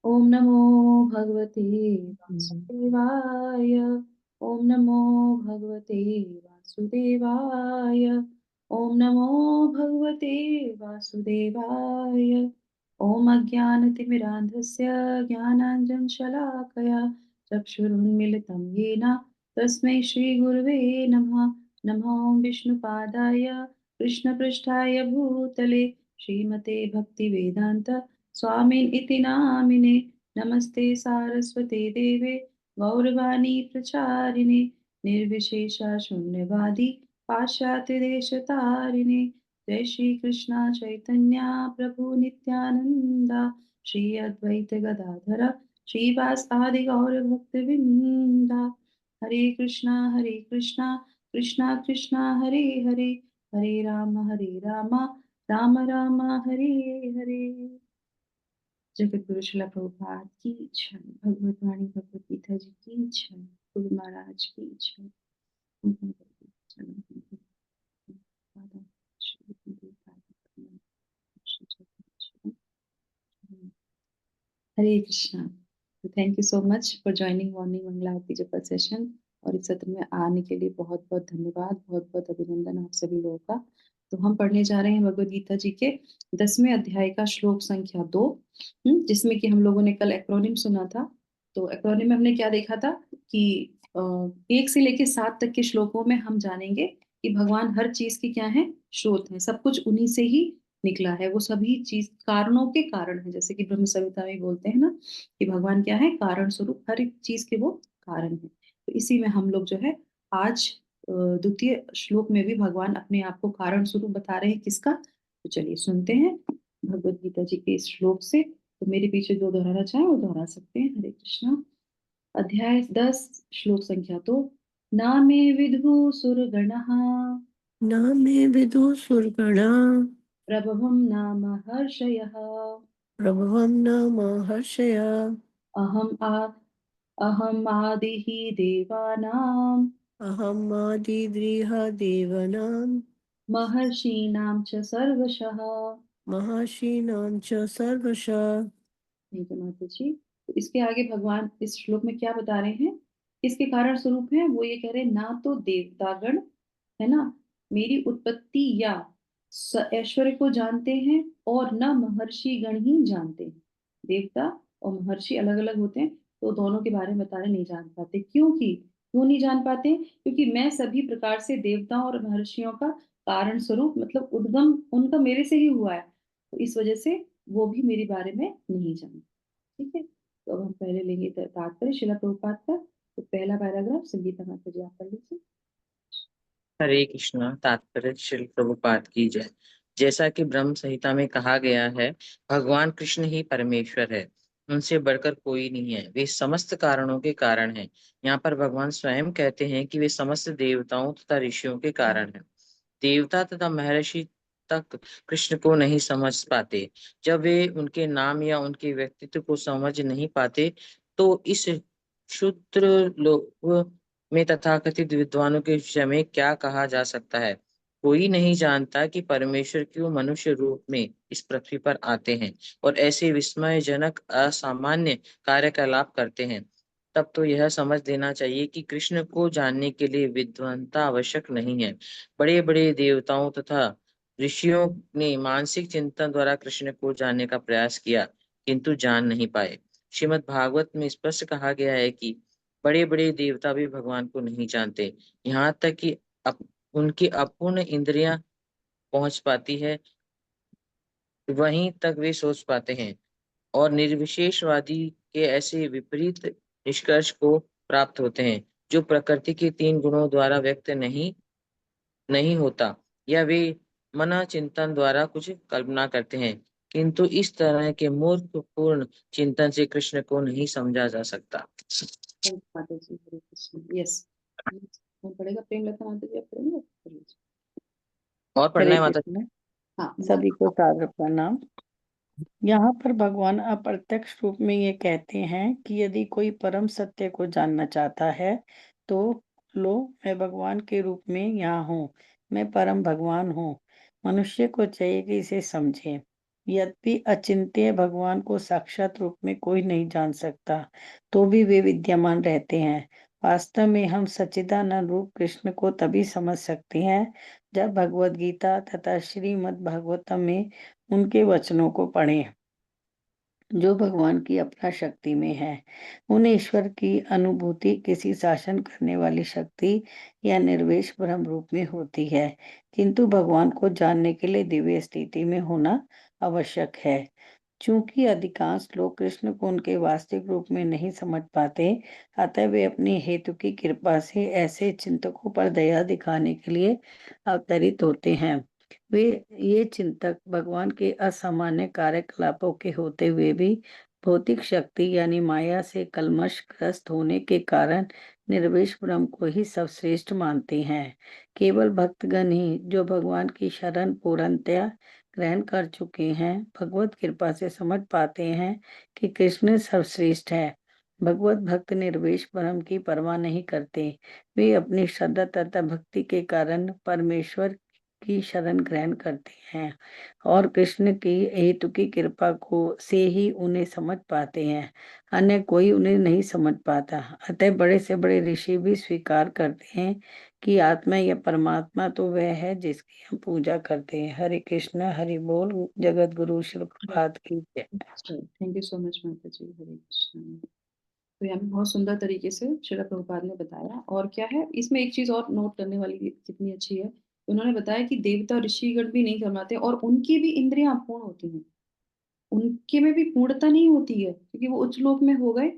ओम नमो भगवते हम्म। वासुदेवाय। ओम नमो भगवते वासुदेवाय। ओम नमो भगवते वासुदेवाय। ओम अज्ञानतिमिरान्धस्य ज्ञानाञ्जनशलाकया चक्षुरुन्मिलितं येन तस्मै श्रीगुरवे नमः। नमो विष्णुपादाय कृष्णपृष्ठाय भूतले श्रीमते भक्तिवेदान्त स्वामिन् इति नामिने। नमस्ते सारस्वते देवे गौरवाणी प्रचारिणे निर्विशेषा शून्यवादी पाश्चात्यदेशतारिणे। जय श्री कृष्णा चैतन्य प्रभु नित्यानंदा श्री अद्वैत गदाधर श्रीवास आदि गौर भक्तविंदा। हरे कृष्णा कृष्णा कृष्णा हरे हरे हरे राम राम राम हरे हरे। जगत गुरु शिला प्रभुपाद की जय। भगवत वाणी भगवत गीता जी की जय। गुरु महाराज की जय। Hare Krishna. Thank you so much for joining morning मंगला आरती जपल सेशन। और इस सत्र में आने के लिए बहुत बहुत धन्यवाद, बहुत बहुत अभिनंदन आप सभी लोगों का। तो हम पढ़ने जा रहे हैं भगवद गीता जी के 10वें अध्याय का श्लोक संख्या 2, जिसमें कि हम लोगों ने कल एक्रोनिम सुना था। तो एक्रोनिम में हमने क्या देखा था कि 1 से लेकर 7 तक के श्लोकों में हम जानेंगे कि भगवान हर चीज की क्या है, स्रोत है। सब कुछ उन्हीं से ही निकला है। वो सभी चीज कारणों के कारण है, जैसे कि ब्रह्म संहिता में बोलते हैं ना कि भगवान क्या है, कारण स्वरूप, हर एक चीज के वो कारण है। तो इसी में हम लोग जो है आज द्वितीय श्लोक में भी भगवान अपने आप को कारण स्वरूप बता रहे हैं। किसका? तो चलिए सुनते हैं भगवत गीता जी के इस श्लोक से। तो मेरे पीछे जो दोहराना चाहे वो दोहरा सकते हैं। हरे कृष्णा। अध्याय 10 श्लोक संख्या 2। ना मे विदु सुरगणः न मे विदु सुरगणा प्रभवं नाम हर्षयः। प्रभवं न महर्षय अहम् आ अहम् आदिः देवानां अहमादिद्रिह देवानां महर्षीणां च सर्वशः। महर्षीणां च सर्वशः। ठीक है माता जी। तो इसके आगे भगवान इस श्लोक में क्या बता रहे हैं, किसके कारण स्वरूप है? वो ये कह रहे हैं ना तो देवतागण है ना मेरी उत्पत्ति या ऐश्वर्य को जानते हैं, और न महर्षि गण ही जानते हैं। देवता और महर्षि अलग अलग होते हैं, तो दोनों के बारे में बता रहे नहीं जान पाते। क्यों नहीं जान पाते? क्योंकि मैं सभी प्रकार से देवताओं और महर्षियों का कारण स्वरूप, मतलब उद्गम उनका मेरे से ही हुआ है। तो इस वजह से वो भी मेरे बारे में नहीं जानते। ठीक है। तो अब हम पहले लेंगे तात्पर्य शिला प्रभुपाद का। तो पहला पैराग्राफ संगीता माता जी आप पढ़ लीजिए। हरे कृष्णा। तात्पर्य श्री प्रभुपाद की जय। जैसा कि ब्रह्म संहिता में कहा गया है, भगवान कृष्ण ही परमेश्वर है, उनसे बढ़कर कोई नहीं है। वे समस्त कारणों के कारण हैं। यहाँ पर भगवान स्वयं कहते हैं कि वे समस्त देवताओं तथा ऋषियों के कारण हैं। देवता तथा महर्षि तक कृष्ण को नहीं समझ पाते। जब वे उनके नाम या उनके व्यक्तित्व को समझ नहीं पाते, तो इस क्षुद्र लोक में तथाकथित विद्वानों के विषय में क्या कहा जा सकता है? कोई नहीं जानता कि परमेश्वर क्यों मनुष्य रूप में इस पृथ्वी पर आते हैं और ऐसे विस्मयजनक असामान्य कार्यकलाप करते हैं। तब तो यह समझ लेना चाहिए कि कृष्ण को जानने के लिए विद्वता आवश्यक नहीं है। बड़े बड़े देवताओं तथा ऋषियों ने मानसिक चिंतन द्वारा कृष्ण को जानने का प्रयास किया, किंतु जान नहीं पाए। श्रीमद् भागवत में स्पष्ट कहा गया है कि बड़े बड़े देवता भी भगवान को नहीं जानते। यहाँ तक कि उनकी अपूर्ण इंद्रियां पहुंच पाती है, वहीं तक वे सोच पाते हैं। और निर्विशेषवादी के ऐसे विपरीत निष्कर्ष को प्राप्त होते हैं, जो प्रकृति के 3 गुणों द्वारा व्यक्त नहीं नहीं होता, या वे मना चिंतन द्वारा कुछ कल्पना करते हैं। किंतु इस तरह के मूर्खपूर्ण चिंतन से कृष्ण को नहीं समझा जा सकता। थैंक यू माता जी। हरे कृष्ण। यस, कौन पढ़ेगा? प्रेम लता माता जी आप पढ़ेंगे? पढ़ लीजिए। और पढ़ना हरे है माता? कृष्ण। हाँ सभी को सादर प्रणाम। यहाँ पर भगवान अप्रत्यक्ष रूप में ये कहते हैं कि यदि कोई परम सत्य को जानना चाहता है तो लो, मैं भगवान के रूप में यहाँ हूँ, मैं परम भगवान हूँ। मनुष्य को चाहिए कि इसे समझे। यद्यपि अचिंत्य भगवान को साक्षात रूप में कोई नहीं जान सकता, तो भी वे विद्यमान रहते हैं। वास्तव में हम सच्चिदानंद रूप कृष्ण को तभी समझ सकते हैं जब भगवद गीता तथा श्रीमद् भागवतम में उनके वचनों को पढ़ें, जो भगवान की अपना शक्ति में है। उन ईश्वर की अनुभूति किसी शासन करने वाली शक्ति या निर्वेश ब्रह्म रूप में होती है, किंतु भगवान को जानने के लिए दिव्य स्थिति में होना आवश्यक है। चूंकि अधिकांश लोग कृष्ण को उनके वास्तविक रूप में नहीं समझ पाते, अतः वे अपनी हेतु की कृपा से ऐसे चिंतकों पर दया दिखाने के लिए अवतरित होते हैं। वे ये चिंतक भगवान के असामान्य कार्यकलापों के होते हुए भी भौतिक शक्ति यानी माया से कलमशग्रस्त होने के कारण निर्वेश ब्रह्म को ही सर्वश्रेष्ठ मानते हैं। केवल भक्तगण ही जो भगवान की शरण पूर्णतया ग्रहण कर चुके हैं, भगवत कृपा से समझ पाते हैं कि कृष्ण सर्वश्रेष्ठ है। भगवत भक्त निर्वेश ब्रह्म की परवाह नहीं करते। वे अपनी श्रद्धा तथा भक्ति के कारण परमेश्वर की शरण ग्रहण करते हैं और कृष्ण की हेतु की कृपा को से ही उन्हें समझ पाते हैं, अन्य कोई उन्हें नहीं समझ पाता। अतः बड़े से बड़े ऋषि भी स्वीकार करते हैं कि आत्मा या परमात्मा तो वह है जिसकी हम पूजा करते हैं। हरे कृष्ण, हरि बोल। जगत गुरु श्री प्रभात की जय। थैंक यू सो मच माता जी। हरे कृष्ण। तो यहाँ पे बहुत सुंदर तरीके से श्रील प्रभुपाद ने बताया। और क्या है इसमें एक चीज और नोट करने वाली कितनी अच्छी है, उन्होंने बताया कि देवता ऋषिगण भी नहीं करवाते और उनकी भी इंद्रियां अपूर्ण होती हैं, उनके में भी पूर्णता नहीं होती है क्योंकि वो उच्च लोक में हो गए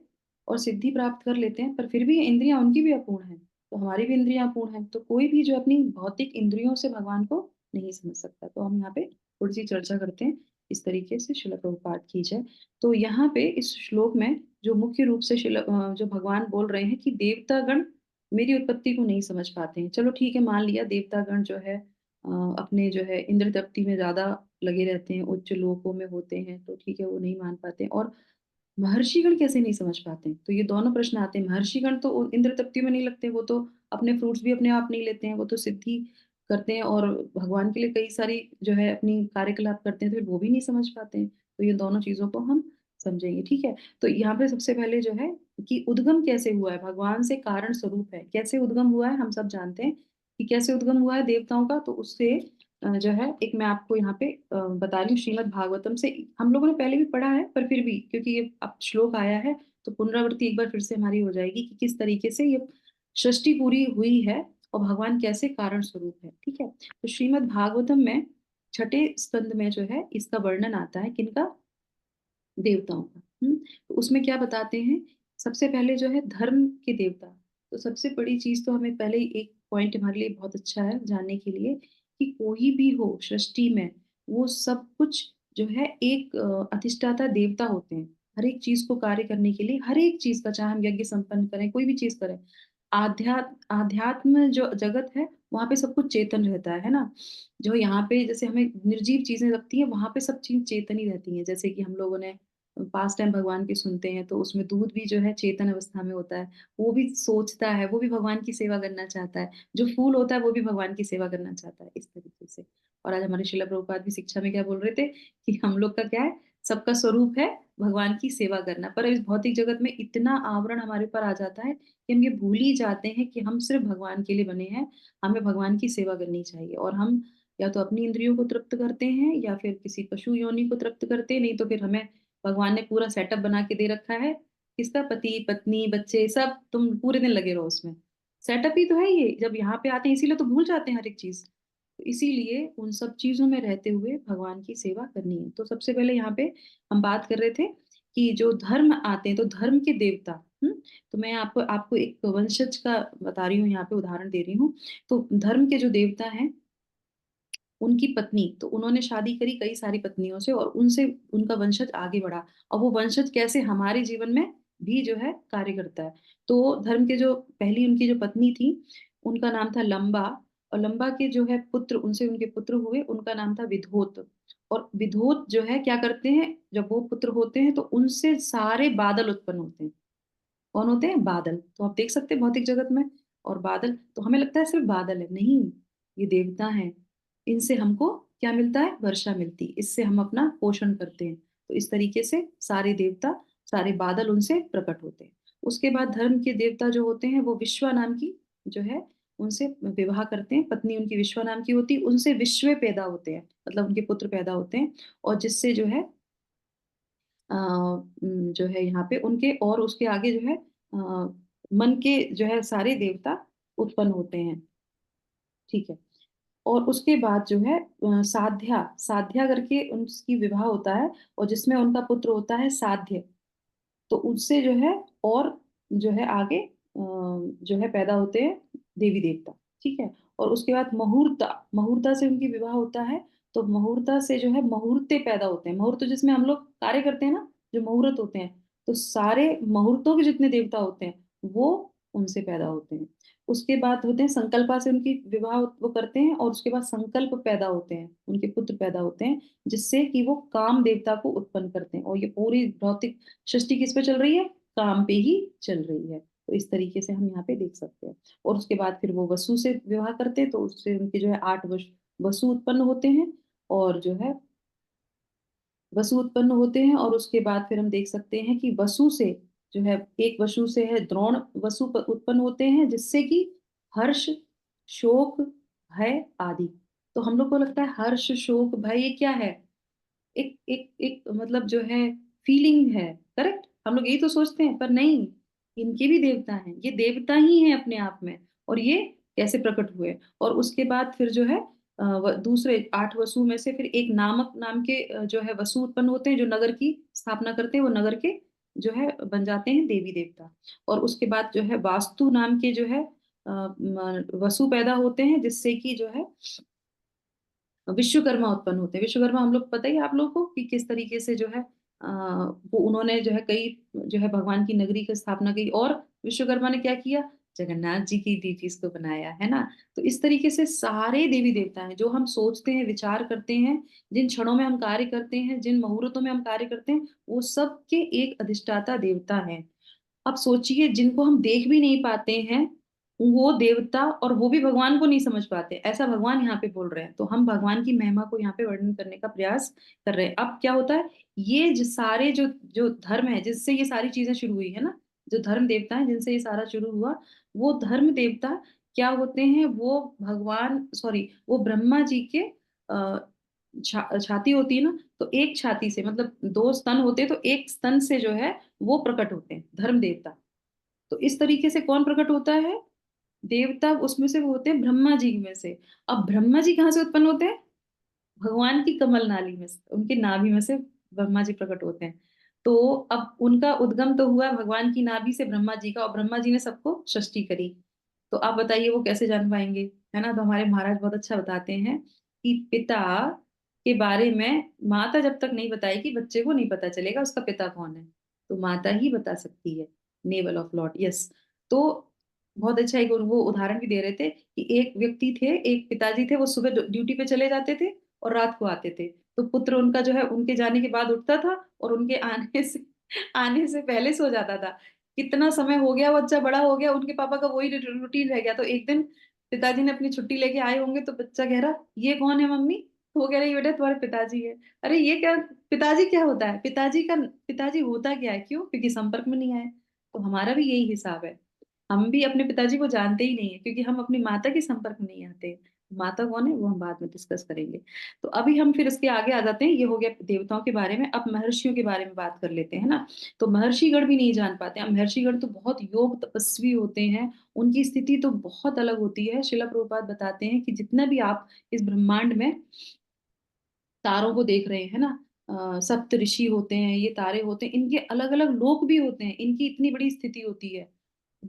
और सिद्धि प्राप्त कर लेते हैं, पर फिर भी इंद्रियां उनकी भी अपूर्ण है, तो हमारी भी इंद्रियां अपूर्ण है। तो कोई भी जो अपनी भौतिक इंद्रियों से भगवान को नहीं समझ सकता। तो हम यहाँ पे थोड़ी सी चर्चा करते हैं इस तरीके से। श्रील प्रभुपाद की जय। तो यहाँ पे इस श्लोक में जो मुख्य रूप से जो भगवान बोल रहे हैं कि देवतागण मेरी उत्पत्ति को नहीं समझ पाते हैं। चलो ठीक है, मान लिया देवतागण जो है अपने जो है इंद्र तृप्ति में ज्यादा लगे रहते हैं, उच्च लोकों में होते हैं, तो ठीक है वो नहीं मान पाते। और महर्षिगण कैसे नहीं समझ पाते? तो ये दोनों प्रश्न आते हैं। महर्षिगण तो इंद्र तृप्ति में नहीं लगते, वो तो अपने फ्रूट्स भी अपने आप नहीं लेते हैं, वो तो सिद्धि करते हैं और भगवान के लिए कई सारी जो है अपनी कार्यकलाप करते हैं, तो फिर वो भी नहीं समझ पाते हैं। तो ये दोनों चीजों को हम समझेंगे, ठीक है। तो यहाँ पे सबसे पहले जो है कि उद्गम कैसे हुआ है, भगवान से कारण स्वरूप है, कैसे उद्गम हुआ है हम सब जानते हैं कि कैसे उद्गम हुआ है देवताओं का। तो उससे जो है एक मैं आपको यहाँ पे बता रही हूँ श्रीमद् भागवतम से। हम लोगों ने पहले भी पढ़ा है पर फिर भी क्योंकि ये अब श्लोक आया है तो पुनरावृत्ति एक बार फिर से हमारी हो जाएगी कि किस तरीके से ये सृष्टि पूरी हुई है और भगवान कैसे कारण स्वरूप है, ठीक है। तो श्रीमद् भागवतम में छठे स्कंद में जो है इसका वर्णन आता है, किनका? देवताओं का। तो उसमें क्या बताते हैं? सबसे पहले जो है धर्म के देवता। तो सबसे बड़ी चीज तो हमें पहले ही एक पॉइंट हमारे लिए बहुत अच्छा है जानने के लिए कि कोई भी हो सृष्टि में वो सब कुछ जो है एक अधिष्ठाता देवता होते हैं हर एक चीज को कार्य करने के लिए। हर एक चीज का, चाहे हम यज्ञ संपन्न करें, कोई भी चीज करें, आध्यात्म जो जगत है वहां पे सब कुछ चेतन रहता है ना। जो यहाँ पे जैसे हमें निर्जीव चीजें लगती है, वहां पे सब चीज चेतन ही रहती है। जैसे कि हम लोगों ने पास टाइम भगवान की सुनते हैं तो उसमें दूध भी जो है चेतन अवस्था में होता है, वो भी सोचता है, वो भी भगवान की सेवा करना चाहता है। जो फूल होता है वो भी भगवान की सेवा करना चाहता है, इस तरीके से। और आज हमारे श्रील प्रभुपाद भी शिक्षा में क्या बोल रहे थे कि हम लोग का क्या है, सबका स्वरूप है भगवान की सेवा करना। पर इस भौतिक जगत में इतना आवरण हमारे ऊपर आ जाता है कि हम ये भूल ही जाते हैं कि हम सिर्फ भगवान के लिए बने हैं, हमें भगवान की सेवा करनी चाहिए। और हम या तो अपनी इंद्रियों को तृप्त करते हैं या फिर किसी पशु योनि को तृप्त करते हैं, नहीं तो फिर हमें भगवान ने पूरा सेटअप बना के दे रखा है। किसका? पति पत्नी बच्चे सब, तुम पूरे दिन लगे रहो उसमें। सेटअप ही तो है ये। जब यहाँ पे आते हैं इसीलिए तो भूल जाते हैं हर एक चीज। तो इसीलिए उन सब चीजों में रहते हुए भगवान की सेवा करनी है। तो सबसे पहले यहाँ पे हम बात कर रहे थे कि जो धर्म आते हैं तो धर्म के देवता। तो मैं आपको आपको एक वंशज का बता रही हूँ, यहाँ पे उदाहरण दे रही हूँ। तो धर्म के जो देवता हैं उनकी पत्नी, तो उन्होंने शादी करी कई सारी पत्नियों से और उनसे उनका वंशज आगे बढ़ा। और वो वंशज कैसे हमारे जीवन में भी जो है कार्य करता है। तो धर्म के जो पहली उनकी जो पत्नी थी उनका नाम था लंबा। और लंबा के जो है पुत्र, उनसे उनके पुत्र हुए, उनका नाम था विधोत। और विधोत जो है क्या करते हैं, जब वो पुत्र होते हैं तो उनसे सारे बादल उत्पन्न होते हैं। कौन होते हैं? बादल। तो आप देख सकते हैं भौतिक जगत में। और बादल तो हमें लगता है सिर्फ बादल है, नहीं, ये देवता हैं। इनसे हमको क्या मिलता है? वर्षा मिलती, इससे हम अपना पोषण करते हैं। तो इस तरीके से सारे देवता, सारे बादल उनसे प्रकट होते हैं। उसके बाद धर्म के देवता जो होते हैं वो विश्वा नाम की जो है उनसे विवाह करते हैं, पत्नी उनकी विश्वा नाम की होती है, उनसे विश्व पैदा होते हैं, मतलब उनके पुत्र पैदा होते हैं, और जिससे जो है जो है यहाँ पे उनके और उसके आगे जो है मन के जो है सारे देवता उत्पन्न होते हैं। ठीक है। और उसके बाद जो है साध्या साध्या करके उनकी विवाह होता है, और जिसमें उनका पुत्र होता है साध्य। तो उससे जो है और जो है आगे जो है पैदा होते हैं देवी देवता। ठीक है। और उसके बाद मुहूर्ता मुहूर्ता से उनकी विवाह होता है। तो मुहूर्ता से जो है मुहूर्ते पैदा होते हैं, मुहूर्त जिसमें हम लोग कार्य करते हैं ना, जो मुहूर्त होते हैं, तो सारे मुहूर्तों के जितने देवता होते हैं वो उनसे पैदा होते हैं। उसके बाद होते हैं संकल्पा से उनकी विवाह वो करते हैं, और उसके बाद संकल्प पैदा होते हैं, उनके पुत्र पैदा होते हैं, जिससे कि वो काम देवता को उत्पन्न करते हैं। और ये पूरी भौतिक सृष्टि किस पे चल रही है? काम पे ही चल रही है। तो इस तरीके से हम यहाँ पे देख सकते हैं। और उसके बाद फिर वो वसु से विवाह करते हैं, तो उससे उनके जो है 8 वसु उत्पन्न होते हैं। और जो है वसु उत्पन्न होते हैं, और उसके बाद फिर हम देख सकते हैं कि वसु से जो है एक वसु से है द्रोण वसु उत्पन्न होते हैं, जिससे कि हर्ष, शोक, भय आदि। तो हम लोग को लगता है हर्ष, शोक, भय ये क्या है? एक एक एक मतलब जो है फीलिंग है। करेक्ट, हम लोग यही तो सोचते हैं, पर नहीं, इनके भी देवता हैं, ये देवता ही हैं अपने आप में। और ये कैसे प्रकट हुए? और उसके बाद फिर जो है दूसरे 8 वसु में से फिर एक नामक नाम के जो है वसु उत्पन्न होते हैं, जो नगर की स्थापना करते हैं, वो नगर के जो है बन जाते हैं देवी देवता। और उसके बाद जो है वास्तु नाम के जो है वसु पैदा होते हैं, जिससे कि जो है विश्वकर्मा उत्पन्न होते हैं। विश्वकर्मा हम लोग पता ही है आप लोगों को कि किस तरीके से जो है वो उन्होंने जो है कई जो है भगवान की नगरी की स्थापना की, और विश्वकर्मा ने क्या किया? जगन्नाथ जी की चीज को बनाया है ना। तो इस तरीके से सारे देवी देवता हैं, जो हम सोचते हैं, विचार करते हैं, जिन क्षणों में हम कार्य करते हैं, जिन मुहूर्तों में हम कार्य करते हैं, वो सब के एक अधिष्ठाता देवता है। अब सोचिए, जिनको हम देख भी नहीं पाते हैं वो देवता, और वो भी भगवान को नहीं समझ पाते, ऐसा भगवान यहाँ पे बोल रहे हैं। तो हम भगवान की महिमा को यहाँ पे वर्णन करने का प्रयास कर रहे हैं। अब क्या होता है, ये सारे जो जो धर्म है जिससे ये सारी चीजें शुरू हुई है ना, जो धर्म देवता है जिनसे ये सारा शुरू हुआ, वो धर्म देवता क्या होते हैं? वो भगवान, सॉरी, वो ब्रह्मा जी के छाती होती है ना, तो एक छाती से, मतलब 2 स्तन होते हैं, तो एक स्तन से जो है वो प्रकट होते हैं धर्म देवता। तो इस तरीके से कौन प्रकट होता है? देवता, उसमें से वो होते हैं ब्रह्मा जी में से। अब ब्रह्मा जी कहाँ से उत्पन्न होते हैं? भगवान की कमल नाली में से, उनकी नाभि में से ब्रह्मा जी प्रकट होते हैं। तो अब उनका उद्गम तो हुआ भगवान की नाभि से ब्रह्मा जी का, और ब्रह्मा जी ने सबको सृष्टि करी। तो आप बताइए वो कैसे जान पाएंगे? है ना। तो हमारे महाराज बहुत अच्छा बताते हैं कि पिता के बारे में माता जब तक नहीं बताएगी, बच्चे को नहीं पता चलेगा उसका पिता कौन है। तो माता ही बता सकती है। Naval of Lord, yes. तो बहुत अच्छा एक वो उदाहरण भी दे रहे थे कि एक व्यक्ति थे, एक पिताजी थे, वो सुबह ड्यूटी पे चले जाते थे और रात को आते थे। तो पुत्र उनका जो है उनके जाने के बाद उठता था, और उनके आने से पहले सो जाता था। कितना समय हो गया, बच्चा बड़ा हो गया, उनके पापा का वही रूटीन रह गया। तो एक दिन पिताजी ने अपनी छुट्टी लेके आए होंगे, तो बच्चा कह रहा, ये कौन है मम्मी? तो वो कह रही, बेटा तुम्हारे पिताजी है। अरे ये क्या, पिताजी क्या होता है? पिताजी होता क्या है? क्यों? क्योंकि संपर्क में नहीं आए। तो हमारा भी यही हिसाब है। हम भी अपने पिताजी को जानते ही नहीं है, क्योंकि हम अपनी माता के संपर्क में नहीं आते। माता कौन है वो हम बाद में डिस्कस करेंगे। तो अभी हम फिर इसके आगे आ जाते हैं। ये हो गया देवताओं के बारे में। अब महर्षियों के बारे में बात कर लेते हैं ना। तो महर्षिगण भी नहीं जान पाते। अब महर्षिगण तो बहुत योग तपस्वी होते हैं, उनकी स्थिति तो बहुत अलग होती है। शिला प्रभुपाद बताते हैं कि जितना भी आप इस ब्रह्मांड में तारों को देख रहे हैं ना, सप्त ऋषि होते हैं, ये तारे होते हैं, इनके अलग अलग लोक भी होते हैं, इनकी इतनी बड़ी स्थिति होती है,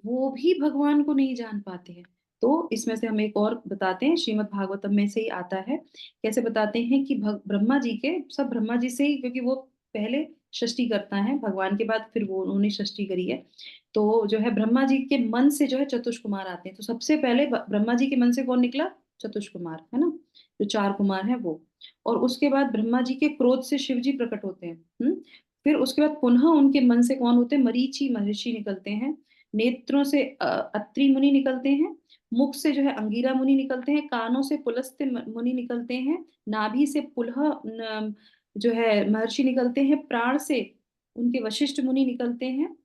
वो भी भगवान को नहीं जान पाते हैं। तो इसमें से हम एक और बताते हैं, श्रीमद् भागवतम में से ही आता है। कैसे बताते हैं कि ब्रह्मा जी के, सब ब्रह्मा जी से ही, क्योंकि वो पहले सृष्टि करता है भगवान के बाद, फिर वो उन्होंने सृष्टि करी है। तो जो है ब्रह्मा जी के मन से जो है चतुष आते हैं। तो सबसे पहले ब्रह्मा जी के मन से कौन निकला? चतुष है ना, जो 4 कुमार है वो। और उसके बाद ब्रह्मा जी के क्रोध से शिव जी प्रकट होते हैं। फिर उसके बाद पुनः उनके मन से कौन होते हैं? मरीचि महर्षि निकलते हैं। नेत्रों से अत्रि मुनि निकलते हैं। मुख से जो है अंगीरा मुनि निकलते हैं, कानों से पुलस्त्य मुनि निकलते हैं, नाभि से पुलह जो है महर्षि निकलते हैं, प्राण से उनके वशिष्ठ मुनि निकलते हैं।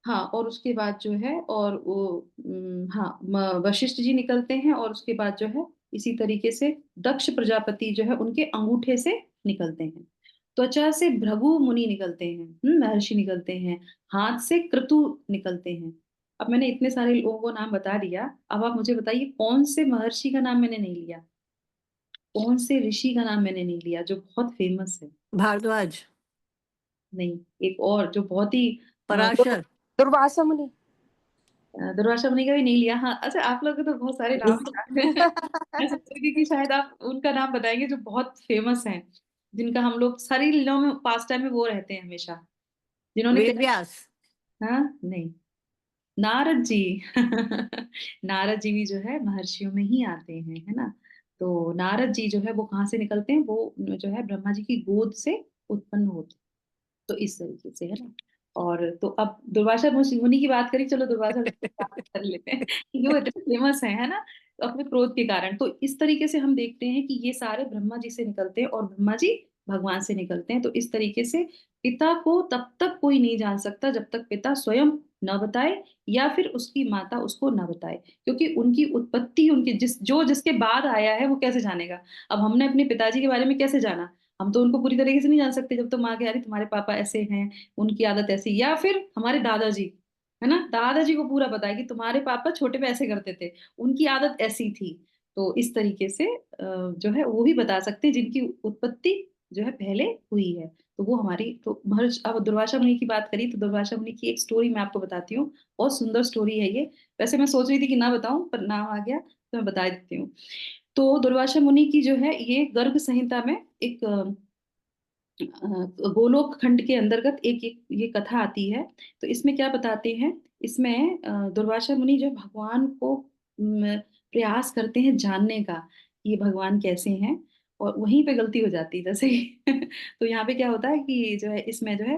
हाँ, और उसके बाद जो है और वो हाँ वशिष्ठ जी निकलते हैं, और उसके बाद जो है इसी तरीके से दक्ष प्रजापति जो है उनके अंगूठे से निकलते हैं। त्वचा से भृगु मुनि निकलते हैं, महर्षि निकलते हैं। हाथ से क्रतु निकलते हैं। अब मैंने इतने सारे लोगों को नाम बता दिया, अब आप मुझे बताइए कौन से महर्षि का नाम मैंने नहीं लिया, कौन से ऋषि का नाम मैंने नहीं लिया जो बहुत फेमस है। भारद्वाज, नहीं, एक और जो बहुत ही पराशर, दुर्वासा मुनि। दुर्वासा मुनि का भी नहीं लिया। हाँ, अच्छा, आप लोग को तो बहुत सारे नाम याद हैं। मैं सोच रही थी कि शायद आप उनका नाम बताएंगे जो बहुत फेमस हैं, जिनका हम लोग सारी लीलाओं में पास टाइम में वो रहते हैं हमेशा, जिन्होंने वेद व्यास, हाँ, नहीं, नारद जी। नारद जी भी जो है महर्षियों में ही आते हैं, है ना। तो नारद जी जो है वो कहाँ से निकलते हैं, वो जो है ब्रह्मा जी की गोद से उत्पन्न होते हैं। तो इस तरीके से, है ना। और तो अब दुर्वासा मुनि की बात करी, चलो दुर्वासा ऋषि की बात कर लेते हैं क्योंकि वो इतने फेमस है ना, तो अपने क्रोध के कारण। तो इस तरीके से हम देखते हैं कि ये सारे ब्रह्मा जी से निकलते हैं और ब्रह्मा जी भगवान से निकलते हैं। तो इस तरीके से पिता को तब तक कोई नहीं जान सकता जब तक पिता स्वयं न बताए या फिर उसकी माता उसको न बताए, क्योंकि उनकी उत्पत्ति उनके जिसके बाद आया है वो कैसे जानेगा। अब हमने अपने पिताजी के बारे में कैसे जाना, हम तो उनको पूरी तरीके से नहीं जान सकते जब तो माँ कह रही तुम्हारे पापा ऐसे हैं, उनकी आदत ऐसी। या फिर हमारे दादाजी, है ना, दादाजी को पूरा पता है कि तुम्हारे पापा छोटे पे ऐसे करते थे, उनकी आदत ऐसी थी। तो इस तरीके से जो है वो भी बता सकते हैं जिनकी उत्पत्ति जो है पहले हुई है। तो वो हमारी तो महर्षि, अब दुर्वासा मुनि की बात करी तो दुर्वासा मुनि की एक स्टोरी मैं आपको बताती हूँ। बहुत सुंदर स्टोरी है ये। वैसे मैं सोच रही थी कि ना बताऊं, पर नाम आ गया तो मैं बता देती हूँ। तो दुर्वासा मुनि की जो है ये गर्ग संहिता में एक गोलोक खंड के अंतर्गत एक ये कथा आती है। तो इसमें क्या बताते हैं, इसमें दुर्वासा मुनि जो भगवान को प्रयास करते हैं जानने का, ये भगवान कैसे हैं, और वहीं पे गलती हो जाती है जैसे ही। तो यहाँ पे क्या होता है कि जो है इसमें जो है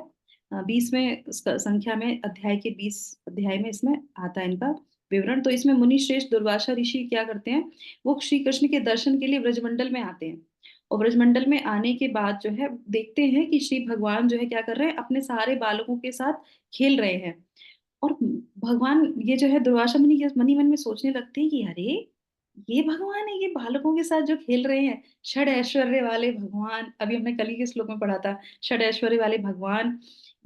20वें संख्या में अध्याय के 20 अध्याय में इसमें आता है इनका विवरण। तो इसमें मुनि श्रेष्ठ दुर्वासा ऋषि क्या करते हैं, वो श्री कृष्ण के दर्शन के लिए ब्रजमंडल में आते हैं। और ब्रजमंडल में आने के बाद जो है देखते हैं कि श्री भगवान जो है क्या कर रहे हैं, अपने सारे बालकों के साथ खेल रहे हैं। और भगवान ये जो है दुर्वासा मुनि ये मनी मन में सोचने लगते हैं कि अरे ये भगवान है, ये बालकों के साथ जो खेल रहे हैं, षड ऐश्वर्य वाले भगवान, अभी हमने कल ही के श्लोक में पढ़ा था, षड ऐश्वर्य वाले भगवान,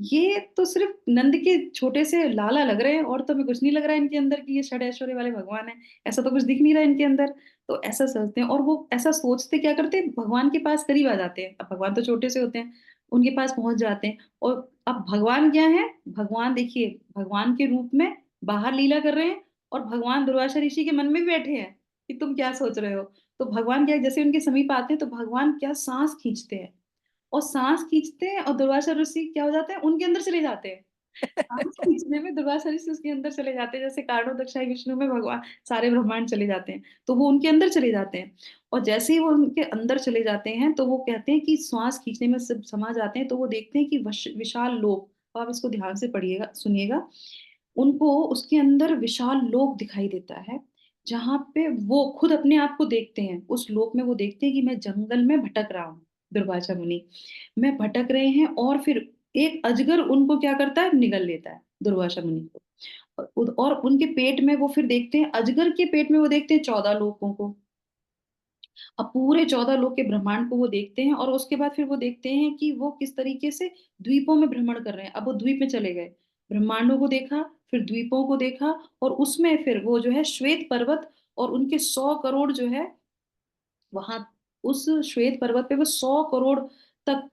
ये तो सिर्फ नंद के छोटे से लाला लग रहे हैं, और तो हमें कुछ नहीं लग रहा है इनके अंदर कि ये षड ऐश्वर्य वाले भगवान है। ऐसा तो कुछ दिख नहीं रहा है इनके अंदर। तो ऐसा सोचते हैं, और वो ऐसा सोचते क्या करते हैं, भगवान के पास करीब आ जाते हैं। अब भगवान तो छोटे से होते हैं, उनके पास पहुंच जाते हैं। और अब भगवान क्या है, भगवान देखिए भगवान के रूप में बाहर लीला कर रहे हैं, और भगवान दुर्वासा ऋषि के मन में भी बैठे हैं कि तुम क्या सोच रहे हो। तो भगवान क्या, जैसे उनके समीप आते हैं तो भगवान क्या सांस खींचते हैं, और सांस खींचते हैं और दुर्वासा ऋषि क्या हो जाते हैं, उनके अंदर चले जाते हैं। सांस खींचने में दुर्वासा ऋषि उसके अंदर चले जाते हैं, जैसे कारणोदक्षाई विष्णु में भगवान सारे ब्रह्मांड चले जाते हैं, तो वो उनके अंदर चले जाते हैं। और जैसे ही वो उनके अंदर चले जाते हैं तो वो कहते हैं कि श्वास खींचने में सब समा जाते हैं, तो वो देखते हैं कि विशाल लोक, तो आप इसको ध्यान से पढ़िएगा सुनिएगा, उनको उसके अंदर विशाल लोक दिखाई देता है, जहां पे वो खुद अपने आप को देखते हैं। उस लोक में वो देखते हैं कि मैं जंगल में भटक रहा हूँ, दुर्वासा मुनि में भटक रहे हैं, और फिर एक अजगर उनको क्या करता है, निगल लेता है दुर्वासा मुनि को। और उनके पेट में वो फिर देखते हैं, अजगर के पेट में वो देखते हैं 14 लोकों को। अब पूरे 14 लोक के ब्रह्मांड को वो देखते हैं, और उसके बाद फिर वो देखते हैं कि वो किस तरीके से द्वीपों में भ्रमण कर रहे हैं। अब वो द्वीप में चले गए, ब्रह्मांडों को देखा, फिर द्वीपों को देखा, और उसमें फिर वो जो है श्वेत पर्वत और उनके 100 करोड़ जो है वहां, उस श्वेत पर्वत पे वो 100 करोड़ तक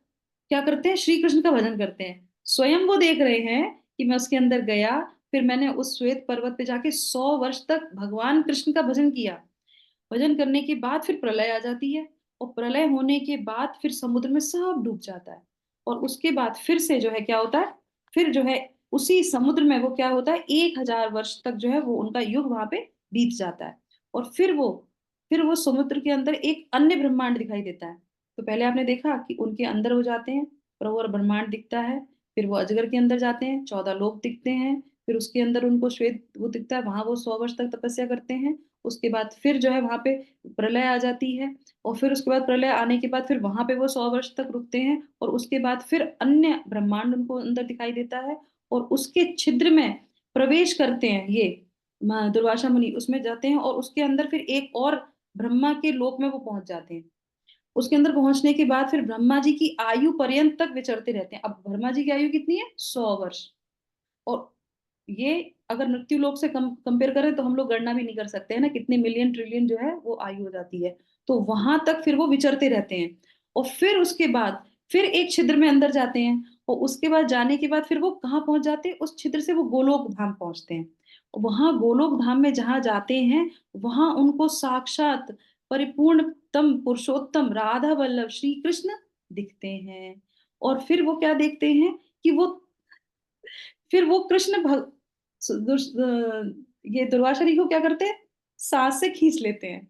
क्या करते हैं, श्री कृष्ण का भजन करते हैं। स्वयं वो देख रहे हैं कि मैं उसके अंदर गया, फिर मैंने उस श्वेत पर्वत पे जाके 100 वर्ष तक भगवान कृष्ण का भजन किया। भजन करने के बाद फिर प्रलय आ जाती है, और प्रलय होने के बाद फिर समुद्र में सब डूब जाता है। और उसके बाद फिर से जो है क्या होता है, फिर जो है उसी समुद्र में वो क्या होता है, 1000 वर्ष तक जो है वो उनका युग वहां पे बीत जाता है। और फिर वो समुद्र के अंदर एक अन्य ब्रह्मांड दिखाई देता है। तो पहले आपने देखा कि उनके अंदर हो जाते हैं, प्रवर ब्रह्मांड दिखता है, फिर वो अजगर के अंदर जाते हैं, 14 लोक दिखते हैं, फिर उसके अंदर उनको श्वेत वो दिखता है, वहां वो 100 वर्ष तक तपस्या करते हैं। उसके बाद फिर जो है वहां पे प्रलय आ जाती है, और फिर उसके बाद प्रलय आने के बाद फिर वहां पे वो 100 वर्ष तक रुकते हैं, और उसके बाद फिर अन्य ब्रह्मांड उनको अंदर दिखाई देता है, और उसके छिद्र में प्रवेश करते हैं ये दुर्वासा मुनि, उसमें जाते हैं, और उसके अंदर फिर एक और ब्रह्मा के लोक में वो पहुंच जाते हैं। उसके अंदर पहुंचने के बाद फिर ब्रह्मा जी की आयु पर्यंत तक विचरते रहते हैं। अब ब्रह्मा जी की आयु कितनी है? 100 वर्ष। और ये अगर मृत्यु लोक से कंपेयर करें तो हम लोग गणना भी नहीं कर सकते हैं ना, कितने मिलियन ट्रिलियन जो है वो आयु हो जाती है। तो वहां तक फिर वो विचरते रहते हैं, और फिर उसके बाद फिर एक छिद्र में अंदर जाते हैं, और उसके बाद जाने के बाद फिर वो कहाँ पहुंच जाते हैं? उस छिद्र से वो गोलोक धाम पहुंचते हैं। वहां गोलोक धाम में जहां जाते हैं, वहां उनको साक्षात परिपूर्णतम पुरुषोत्तम राधा वल्लभ श्री कृष्ण दिखते हैं। और फिर वो क्या देखते हैं कि वो फिर वो कृष्ण ये दुर्वासा जी को क्या करते हैं? सांस से खींच लेते हैं।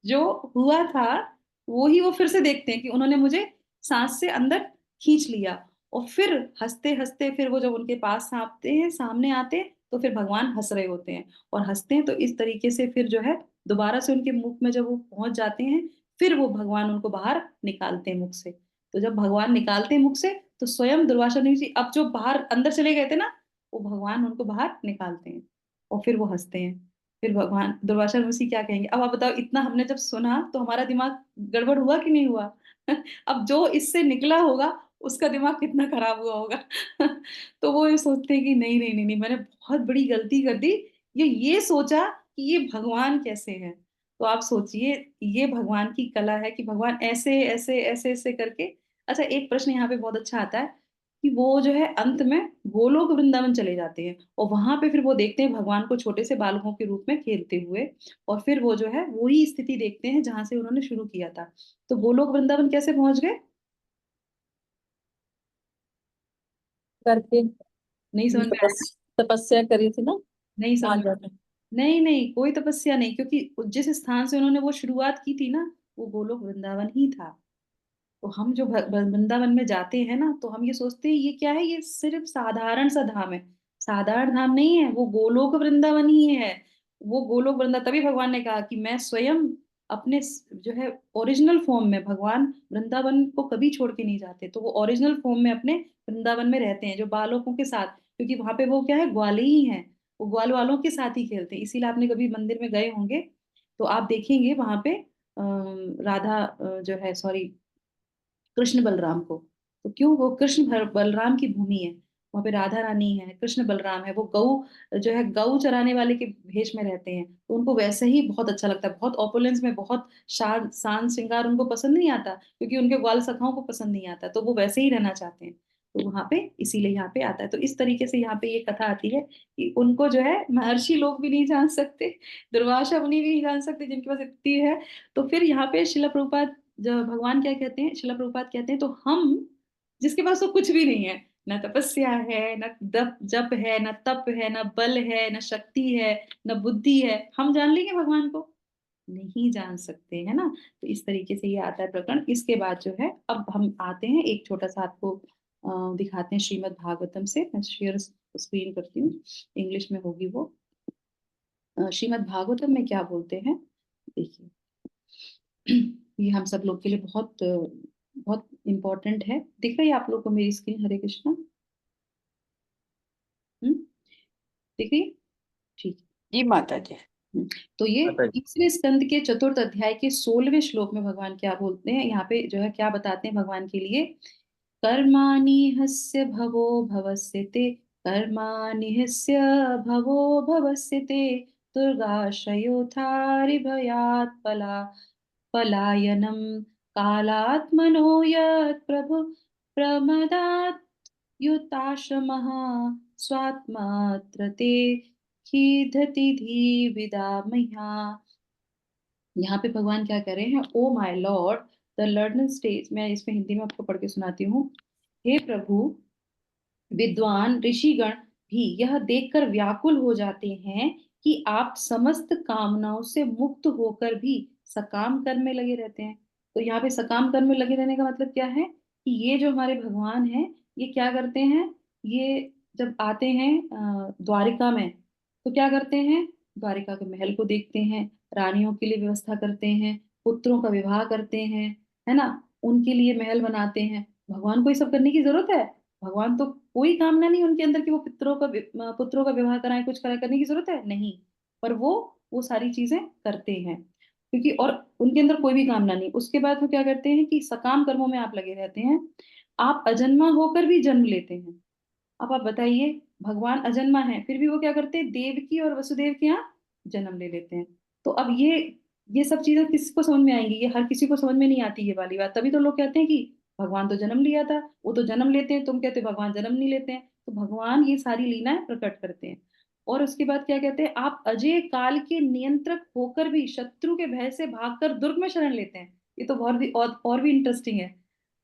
जो हुआ था वो ही वो फिर से देखते हैं कि उन्होंने मुझे सांस से अंदर खींच लिया। और फिर हंसते हंसते फिर वो जब उनके पास आते हैं, सामने आते हैं, तो फिर भगवान हंस रहे होते हैं और हंसते हैं। तो इस तरीके से फिर जो है दोबारा से उनके मुख में जब वो पहुंच जाते हैं, फिर वो भगवान उनको बाहर निकालते हैं मुख से। तो जब भगवान निकालते हैं मुख से, तो स्वयं दुर्वासा जी अब जो बाहर अंदर चले गए थे ना, वो भगवान उनको बाहर निकालते हैं, और फिर वो हंसते हैं। फिर भगवान दुर्वासा ऋषि क्या कहेंगे? अब आप बताओ, इतना हमने जब सुना तो हमारा दिमाग गड़बड़ हुआ कि नहीं हुआ? अब जो इससे निकला होगा उसका दिमाग कितना खराब हुआ होगा। तो वो ये सोचते हैं कि नहीं नहीं नहीं नहीं, मैंने बहुत बड़ी गलती कर दी, ये सोचा कि ये भगवान कैसे हैं। तो आप सोचिए, ये भगवान की कला है कि भगवान ऐसे ऐसे ऐसे ऐसे करके। अच्छा, एक प्रश्न यहाँ पे बहुत अच्छा आता है कि वो जो है अंत में गोलोक वृंदावन चले जाते हैं, और वहां पे फिर वो देखते हैं भगवान को छोटे से बालकों के रूप में खेलते हुए, और फिर वो जो है वही स्थिति देखते हैं जहां से उन्होंने शुरू किया था। तो गोलोक वृंदावन कैसे पहुंच गए? करके नहीं समझ में आया? तपस्या करी थी ना, नहीं समझ आ में? जाते। नहीं नहीं, कोई तपस्या नहीं, क्योंकि जिस स्थान से उन्होंने वो शुरुआत की थी ना, वो गोलोक वृंदावन ही था। तो हम जो वृंदावन में जाते हैं ना, तो हम ये सोचते हैं ये क्या है, ये सिर्फ साधारण सा धाम है। साधारण धाम नहीं है, वो गोलोक वृंदावन ही है। वो गोलोक वृंदावन, तभी भगवान ने कहा कि मैं स्वयं अपने जो है ओरिजिनल फॉर्म में, भगवान वृंदावन को कभी छोड़ के नहीं जाते। तो वो ओरिजिनल फॉर्म में अपने वृंदावन में रहते हैं, जो बालकों के साथ, क्योंकि वहां पे वो क्या है, ग्वाले ही हैं। वो ग्वाल वालों के साथ ही खेलते हैं। इसीलिए आपने कभी मंदिर में गए होंगे तो आप देखेंगे वहां पे राधा जो है, सॉरी, कृष्ण बलराम को। तो क्यों? वो कृष्ण बलराम की भूमि है। वहां पे राधा रानी है, कृष्ण बलराम है। वो गौ जो है, गौ चराने वाले के भेष में रहते हैं, तो उनको वैसे ही बहुत अच्छा लगता है। बहुत ऑपुलेंस में, बहुत शान श्रृंगार उनको पसंद नहीं आता, क्योंकि उनके ग्वाल सखाओं को पसंद नहीं आता, तो वो वैसे ही रहना चाहते हैं। तो वहां पे इसीलिए यहाँ पे आता है। तो इस तरीके से यहाँ पे ये कथा आती है कि उनको जो है महर्षि लोग भी नहीं जान सकते, दुर्वासा मुनि भी नहीं जान सकते, जिनके पास इतनी है। तो फिर यहाँ पे शिला प्रभुपाद, जब भगवान क्या कहते हैं, शिला प्रभुपाद कहते हैं, तो हम जिसके पास तो कुछ भी नहीं है, न तपस्या है, न जप जप है, न तप है, न बल है, न शक्ति है, न बुद्धि है, हम जान लेंगे भगवान को? नहीं जान सकते, है ना। तो इस तरीके से ये आता है प्रकरण। इसके बाद जो है, अब हम आते हैं एक छोटा सा आपको दिखाते हैं श्रीमद् भागवतम से। मैं शेयर स्क्रीन करती हूँ, इंग्लिश में होगी वो। श्रीमद् भागवतम में क्या बोलते हैं, देखिए। ये हम सब लोग के लिए बहुत बहुत इम्पोर्टेंट है। दिख रही है आप लोग को मेरी स्क्रीन? हरे कृष्णा। हम्म, दिख रही है? ठीक है। जी माता जी। तो ये माता जी। तीसरे स्कंद के चतुर्थ अध्याय के 16वें श्लोक में भगवान क्या बोलते हैं, यहाँ पे जो है क्या बताते हैं भगवान के लिए। कर्माणि हस्य भवो भवस्य ते, कर्माणि हस्य भवो भवस्य ते, दुर्गाशयोथारिभयात् पलायनम, कालात्मनो यत् प्रभु प्रमदात् युताशमः, स्वात्मात्र ते खीदति धीविदा मह्या। यहाँ पे भगवान क्या कर रहे हैं? Oh my Lord, the learned stage, मैं इसमें हिंदी में आपको पढ़ के सुनाती हूँ। हे प्रभु, विद्वान ऋषिगण भी यह देखकर व्याकुल हो जाते हैं कि आप समस्त कामनाओं से मुक्त होकर भी सकाम कर्म में लगे रहते हैं। तो यहाँ पे सकाम कर्म में लगे रहने का मतलब क्या है? कि ये जो हमारे भगवान हैं, ये क्या करते हैं? ये जब आते हैं द्वारिका में, तो क्या करते हैं, द्वारिका के महल को देखते हैं, रानियों के लिए व्यवस्था करते हैं, पुत्रों का विवाह करते हैं, है ना, उनके लिए महल बनाते हैं। भगवान को ये सब करने की जरूरत है? भगवान तो कोई कामना नहीं उनके अंदर कि वो पुत्रों का विवाह कराएं, कुछ कराएं, करने की जरूरत है नहीं। पर वो सारी चीजें करते हैं, क्योंकि और उनके अंदर कोई भी कामना नहीं। उसके बाद वो क्या करते हैं कि सकाम कर्मों में आप लगे रहते हैं। आप अजन्मा होकर भी जन्म लेते हैं। अब आप बताइए, भगवान अजन्मा है फिर भी वो क्या करते हैं, देवकी और वसुदेव के यहाँ जन्म ले लेते हैं। तो अब ये सब चीजें किसको समझ में आएंगी? ये हर किसी को समझ में नहीं आती ये वाली बात। तभी तो लोग कहते हैं कि भगवान तो जन्म लिया था, वो तो जन्म लेते हैं, तुम कहते हो भगवान जन्म नहीं लेते हैं। तो भगवान ये सारी लीलाएं प्रकट करते हैं। और उसके बाद क्या कहते हैं, आप अजय काल के नियंत्रक होकर भी शत्रु के भय से भागकर दुर्ग में शरण लेते हैं। ये तो बहुत भी और भी इंटरेस्टिंग है।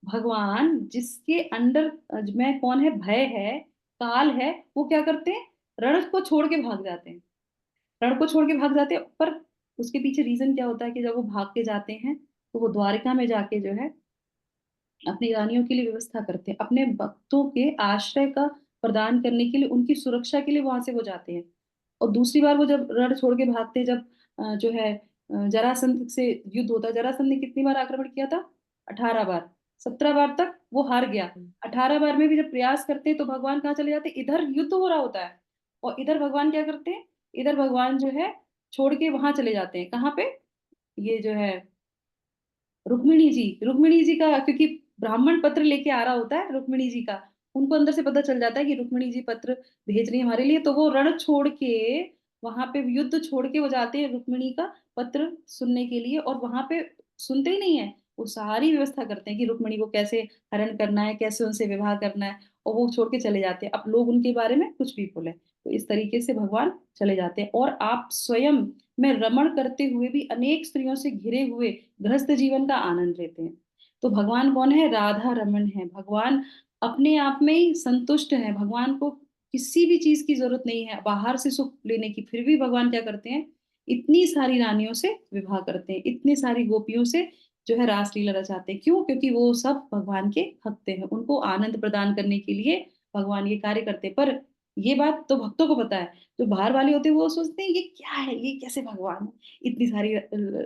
भगवान जिसके अंडर में कौन है, भय है, काल है, वो क्या करते हैं, रण को छोड़ के भाग जाते हैं। रण को छोड़ के भाग जाते हैं। पर उसके पीछे रीजन क्या होता है कि जब वो भाग के जाते हैं, तो वो द्वारिका में जाके जो है अपनी रानियों के लिए व्यवस्था करते हैं, अपने भक्तों के आश्रय का प्रदान करने के लिए, उनकी सुरक्षा के लिए वहां से वो जाते हैं। और दूसरी बार वो जब रण छोड़ के भागते हैं, जब जो है जरासंध से युद्ध होता है। जरासंध ने कितनी बार आक्रमण किया था? 18 बार। 17 बार तक वो हार गया। 18 बार में भी जब प्रयास करते हैं तो भगवान कहाँ चले जाते हैं, इधर युद्ध हो रहा होता है, और इधर भगवान क्या करते हैं, इधर भगवान जो है छोड़ के वहां चले जाते हैं। कहाँ पे? ये जो है रुक्मिणी जी का, क्योंकि ब्राह्मण पत्र लेके आ रहा होता है रुक्मिणी जी का। उनको अंदर से पता चल जाता है कि रुक्मिणी जी पत्र भेज रही है हमारे लिए, तो वो रण छोड़ के, वहां पे युद्ध छोड़ के वो जाते हैं रुक्मिणी का पत्र सुनने के लिए। और वहां पे सुनते ही नहीं है, वो सारी व्यवस्था करते हैं कि रुक्मिणी को कैसे हरण करना है, कैसे उनसे विवाह करना है। और वो छोड़ के चले जाते हैं, अब लोग उनके बारे में कुछ भी बोले। तो इस तरीके से भगवान चले जाते हैं। और आप स्वयं में रमण करते हुए भी अनेक स्त्रियों से घिरे हुए गृहस्थ जीवन का आनंद लेते हैं। तो भगवान कौन है? राधा रमन है। भगवान अपने आप में ही संतुष्ट है। भगवान को किसी भी चीज की जरूरत नहीं है बाहर से सुख लेने की। फिर भी भगवान क्या करते हैं, इतनी सारी रानियों से विवाह करते हैं, इतनी सारी गोपियों से जो है रासलीला रचाते हैं। क्यों? क्योंकि वो सब भगवान के भक्त हैं, उनको आनंद प्रदान करने के लिए भगवान ये कार्य करते हैं। पर ये बात तो भक्तों को पता है। जो बाहर वाले होते हैं वो सोचते हैं ये क्या है, ये कैसे भगवान है, इतनी सारी